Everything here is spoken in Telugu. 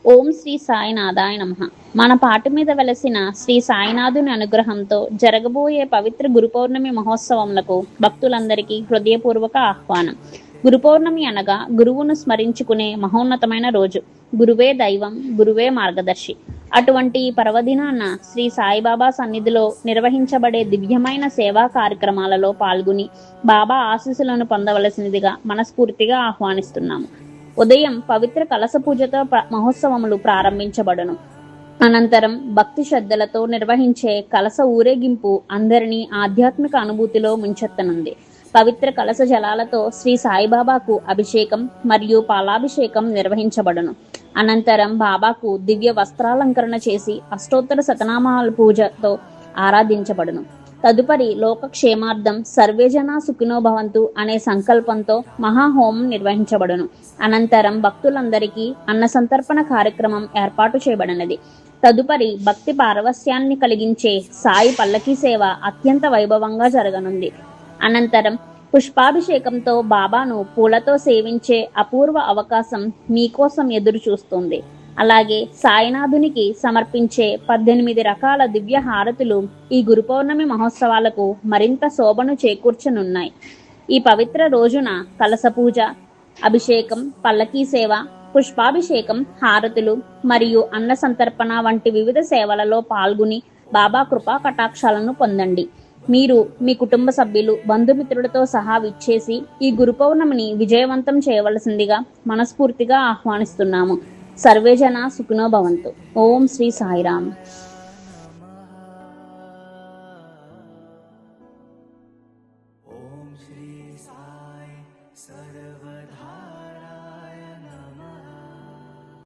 ఓం శ్రీ సాయినాథాయ నమః. మన పాట మీద వెలసిన శ్రీ సాయినాథుని అనుగ్రహంతో జరగబోయే పవిత్ర గురు పౌర్ణమి మహోత్సవములకు భక్తులందరికీ హృదయపూర్వక ఆహ్వానం. గురు పౌర్ణమి అనగా గురువును స్మరించుకునే మహోన్నతమైన రోజు. గురువే దైవం, గురువే మార్గదర్శి. అటువంటి పర్వదినాన శ్రీ సాయిబాబా సన్నిధిలో నిర్వహించబడే దివ్యమైన సేవా కార్యక్రమాలలో పాల్గొని బాబా ఆశీస్సులను పొందవలసినదిగా మనస్ఫూర్తిగా ఆహ్వానిస్తున్నాము. ఉదయం పవిత్ర కలశ పూజతో మహోత్సవములు ప్రారంభించబడును. అనంతరం భక్తి శ్రద్ధలతో నిర్వహించే కలశ ఊరేగింపు అందరినీ ఆధ్యాత్మిక అనుభూతిలో ముంచెత్తనుంది. పవిత్ర కలశ జలాలతో శ్రీ సాయిబాబాకు అభిషేకం మరియు పాలాభిషేకం నిర్వహించబడును. అనంతరం బాబాకు దివ్య వస్త్రాలంకరణ చేసి అష్టోత్తర శతనామాల పూజతో ఆరాధించబడును. తదుపరి లోకక్షేమార్థం సర్వేజనా సుఖినో భవంతు అనే సంకల్పంతో మహాహోమం నిర్వహించబడును. అనంతరం భక్తులందరికీ అన్న సంతర్పణ కార్యక్రమం ఏర్పాటు చేయబడినది. తదుపరి భక్తి పారవస్యాన్ని కలిగించే సాయి పల్లకీ సేవ అత్యంత వైభవంగా జరగనుంది. అనంతరం పుష్పాభిషేకంతో బాబాను పూలతో సేవించే అపూర్వ అవకాశం మీకోసం ఎదురు చూస్తుంది. అలాగే సాయినాథునికి సమర్పించే 18 రకాల దివ్య హారతులు ఈ గురు పౌర్ణమి మహోత్సవాలకు మరింత శోభను చేకూర్చనున్నాయి. ఈ పవిత్ర రోజున కలశ పూజ, అభిషేకం, పల్లకీ సేవ, పుష్పాభిషేకం, హారతులు మరియు అన్న సంతర్పణ వంటి వివిధ సేవలలో పాల్గొని బాబా కృపా కటాక్షాలను పొందండి. మీరు మీ కుటుంబ సభ్యులు, బంధుమిత్రులతో సహా విచ్చేసి ఈ గురు పౌర్ణమిని విజయవంతం చేయవలసిందిగా మనస్ఫూర్తిగా ఆహ్వానిస్తున్నాము. సర్వేజన సుఖినో భవంతు. ఓం శ్రీ సాయిరామ్.